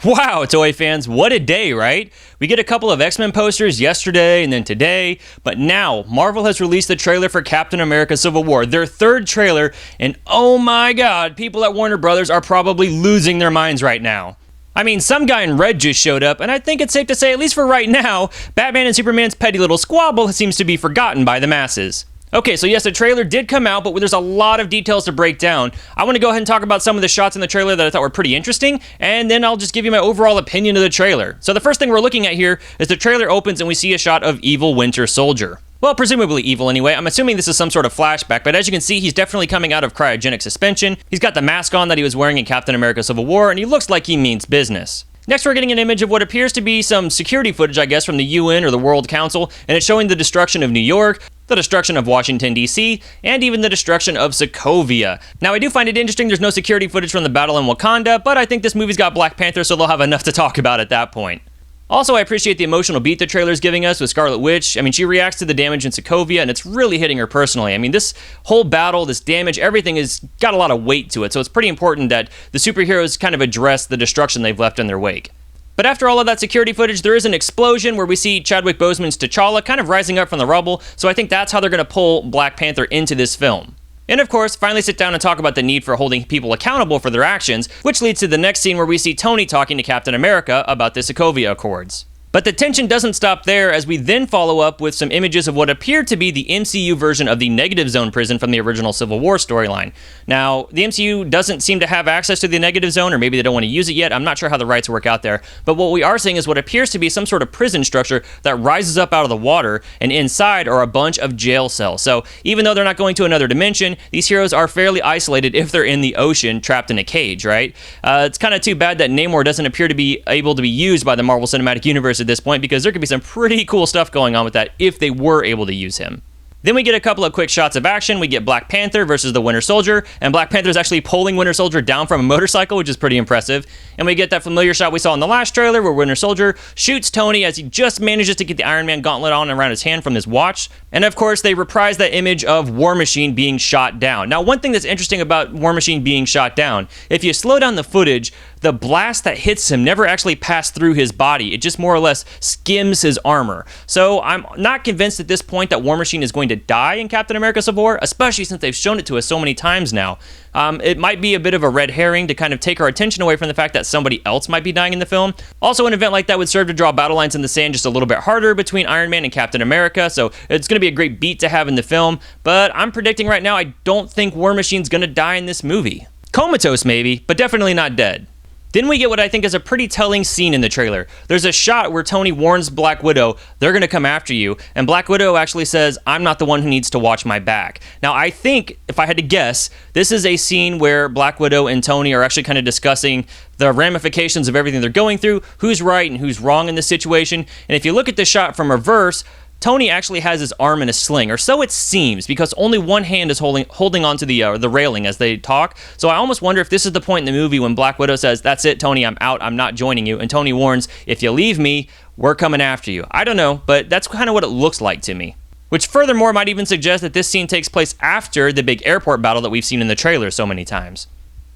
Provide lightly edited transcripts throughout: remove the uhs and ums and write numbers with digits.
Wow, toy fans, what a day, right? We get a couple of X-Men posters yesterday and then today, but now Marvel has released the trailer for Captain America Civil War, their third trailer, and oh my god, people at Warner Brothers are probably losing their minds right now. I mean, some guy in red just showed up, and I think it's safe to say, at least for right now, Batman and Superman's petty little squabble seems to be forgotten by the masses. Okay, so yes, the trailer did come out, but there's a lot of details to break down. I want to go ahead and talk about some of the shots in the trailer that I thought were pretty interesting, and then I'll just give you my overall opinion of the trailer. So the first thing we're looking at here is the trailer opens and we see a shot of evil Winter Soldier. Well, presumably evil anyway. I'm assuming this is some sort of flashback, but as you can see, he's definitely coming out of cryogenic suspension. He's got the mask on that he was wearing in Captain America Civil War, and he looks like he means business. Next, we're getting an image of what appears to be some security footage, I guess, from the UN or the World Council, and it's showing the destruction of New York, the destruction of Washington, D.C., and even the destruction of Sokovia. Now, I do find it interesting there's no security footage from the battle in Wakanda, but I think this movie's got Black Panther, so they'll have enough to talk about at that point. Also, I appreciate the emotional beat the trailer's giving us with Scarlet Witch. I mean, she reacts to the damage in Sokovia, and it's really hitting her personally. I mean, this whole battle, this damage, everything has got a lot of weight to it, so it's pretty important that the superheroes kind of address the destruction they've left in their wake. But after all of that security footage, there is an explosion where we see Chadwick Boseman's T'Challa kind of rising up from the rubble, so I think that's how they're going to pull Black Panther into this film. And of course, finally sit down and talk about the need for holding people accountable for their actions, which leads to the next scene where we see Tony talking to Captain America about the Sokovia Accords. But the tension doesn't stop there, as we then follow up with some images of what appeared to be the MCU version of the Negative Zone prison from the original Civil War storyline. Now, the MCU doesn't seem to have access to the Negative Zone, or maybe they don't want to use it yet. I'm not sure how the rights work out there. But what we are seeing is what appears to be some sort of prison structure that rises up out of the water, and inside are a bunch of jail cells. So even though they're not going to another dimension, these heroes are fairly isolated if they're in the ocean, trapped in a cage, right? It's kind of too bad that Namor doesn't appear to be able to be used by the Marvel Cinematic Universe at this point, because there could be some pretty cool stuff going on with that if they were able to use him. Then we get a couple of quick shots of action. We get Black Panther versus the Winter Soldier, and Black Panther is actually pulling Winter Soldier down from a motorcycle, which is pretty impressive. And we get that familiar shot we saw in the last trailer where Winter Soldier shoots Tony as he just manages to get the Iron Man gauntlet on around his hand from his watch. And of course, they reprise that image of War Machine being shot down. Now, one thing that's interesting about War Machine being shot down, if you slow down the footage, the blast that hits him never actually passed through his body. It just more or less skims his armor. So I'm not convinced at this point that War Machine is going to die in Captain America Civil War, especially since they've shown it to us so many times now. It might be a bit of a red herring to kind of take our attention away from the fact that somebody else might be dying in the film. Also, an event like that would serve to draw battle lines in the sand just a little bit harder between Iron Man and Captain America, so it's going to be a great beat to have in the film, but I'm predicting right now I don't think War Machine's going to die in this movie. Comatose maybe, but definitely not dead. Then we get what I think is a pretty telling scene in the trailer. There's a shot where Tony warns Black Widow, they're going to come after you, and Black Widow actually says, I'm not the one who needs to watch my back. Now, I think, if I had to guess, this is a scene where Black Widow and Tony are actually kind of discussing the ramifications of everything they're going through, who's right and who's wrong in this situation. And if you look at the shot from reverse, Tony actually has his arm in a sling, or so it seems, because only one hand is holding onto the railing as they talk. So I almost wonder if this is the point in the movie when Black Widow says, that's it, Tony, I'm out, I'm not joining you. And Tony warns, if you leave me, we're coming after you. I don't know, but that's kind of what it looks like to me. Which furthermore might even suggest that this scene takes place after the big airport battle that we've seen in the trailer so many times.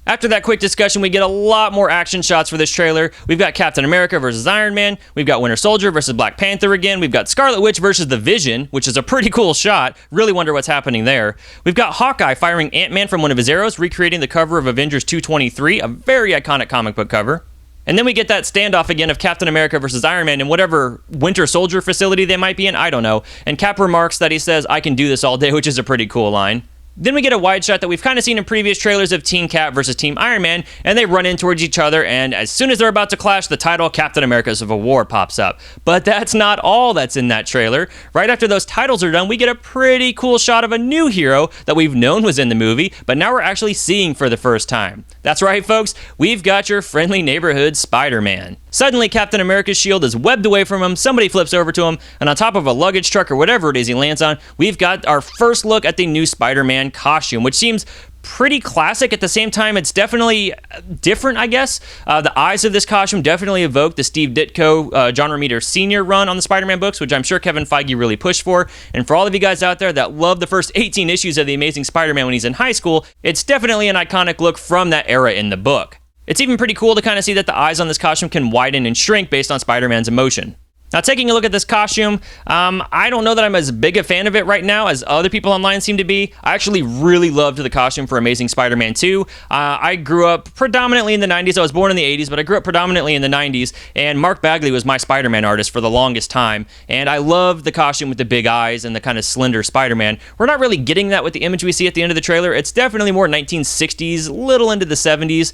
After that quick discussion, we get a lot more action shots for this trailer. We've got Captain America versus Iron Man. We've got Winter Soldier versus Black Panther again. We've got Scarlet Witch versus the Vision, which is a pretty cool shot. Really wonder what's happening there. We've got Hawkeye firing Ant-Man from one of his arrows, recreating the cover of Avengers 223, a very iconic comic book cover. And then we get that standoff again of Captain America versus Iron Man in whatever Winter Soldier facility they might be in, I don't know. And Cap remarks that he says, I can do this all day, which is a pretty cool line. Then we get a wide shot that we've kind of seen in previous trailers of Team Cap versus Team Iron Man, and they run in towards each other, and as soon as they're about to clash, the title Captain America Civil War pops up. But that's not all that's in that trailer. Right after those titles are done, we get a pretty cool shot of a new hero that we've known was in the movie, but now we're actually seeing for the first time. That's right, folks, we've got your friendly neighborhood Spider-Man. Suddenly, Captain America's shield is webbed away from him, somebody flips over to him, and on top of a luggage truck or whatever it is he lands on, we've got our first look at the new SpiderMan costume, which seems pretty classic. At the same time, it's definitely different, I guess. The eyes of this costume definitely evoke the Steve Ditko, John Romita Sr. run on the Spider-Man books, which I'm sure Kevin Feige really pushed for. And for all of you guys out there that love the first 18 issues of The Amazing Spider-Man when he's in high school, it's definitely an iconic look from that era in the book. It's even pretty cool to kind of see that the eyes on this costume can widen and shrink based on Spider-Man's emotion. Now, taking a look at this costume, I don't know that I'm as big a fan of it right now as other people online seem to be. I actually really loved the costume for Amazing Spider-Man 2. I grew up predominantly in the 90s. I was born in the 80s, but I grew up predominantly in the 90s, and Mark Bagley was my Spider-Man artist for the longest time, and I loved the costume with the big eyes and the kind of slender Spider-Man. We're not really getting that with the image we see at the end of the trailer. It's definitely more 1960s, little into the 70s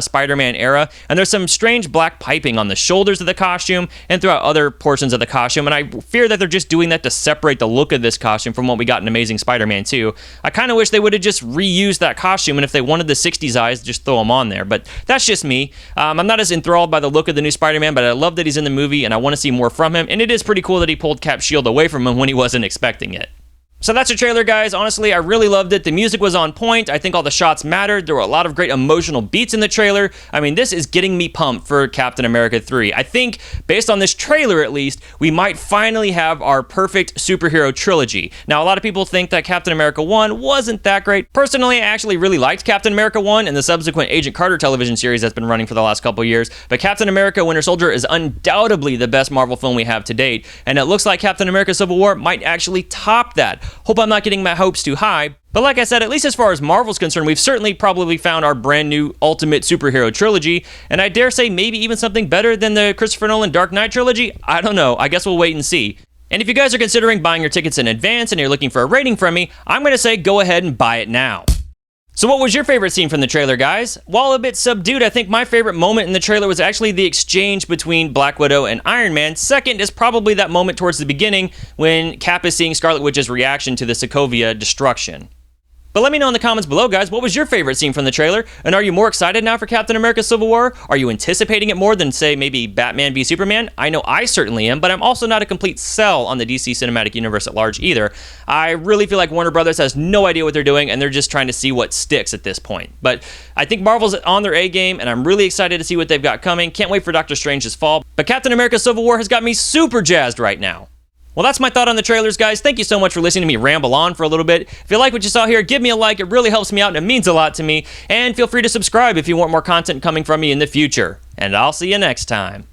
Spider-Man era, and there's some strange black piping on the shoulders of the costume and throughout other portions of the costume, and I fear that they're just doing that to separate the look of this costume from what we got in Amazing Spider-Man 2. I kind of wish they would have just reused that costume, and if they wanted the 60s eyes, just throw them on there, but that's just me. I'm not as enthralled by the look of the new Spider-Man, but I love that he's in the movie, and I want to see more from him, and it is pretty cool that he pulled Cap's shield away from him when he wasn't expecting it. So that's your trailer, guys. Honestly, I really loved it. The music was on point. I think all the shots mattered. There were a lot of great emotional beats in the trailer. I mean, this is getting me pumped for Captain America 3. I think, based on this trailer at least, we might finally have our perfect superhero trilogy. Now, a lot of people think that Captain America 1 wasn't that great. Personally, I actually really liked Captain America 1 and the subsequent Agent Carter television series that's been running for the last couple years. But Captain America Winter Soldier is undoubtedly the best Marvel film we have to date. And it looks like Captain America Civil War might actually top that. Hope I'm not getting my hopes too high, but like I said, at least as far as Marvel's concerned, we've certainly probably found our brand new ultimate superhero trilogy, and I dare say maybe even something better than the Christopher Nolan Dark Knight trilogy. I don't know, I guess we'll wait and see. And if you guys are considering buying your tickets in advance and you're looking for a rating from me, I'm going to say go ahead and buy it now. So what was your favorite scene from the trailer, guys? While a bit subdued, I think my favorite moment in the trailer was actually the exchange between Black Widow and Iron Man. Second is probably that moment towards the beginning when Cap is seeing Scarlet Witch's reaction to the Sokovia destruction. But let me know in the comments below, guys, what was your favorite scene from the trailer? And are you more excited now for Captain America Civil War? Are you anticipating it more than, say, maybe Batman v Superman? I know I certainly am, but I'm also not a complete sell on the DC Cinematic Universe at large either. I really feel like Warner Brothers has no idea what they're doing, and they're just trying to see what sticks at this point. But I think Marvel's on their A game, and I'm really excited to see what they've got coming. Can't wait for Doctor Strange this fall. But Captain America Civil War has got me super jazzed right now. Well, that's my thought on the trailers, guys. Thank you so much for listening to me ramble on for a little bit. If you like what you saw here, give me a like. It really helps me out, and it means a lot to me. And feel free to subscribe if you want more content coming from me in the future. And I'll see you next time.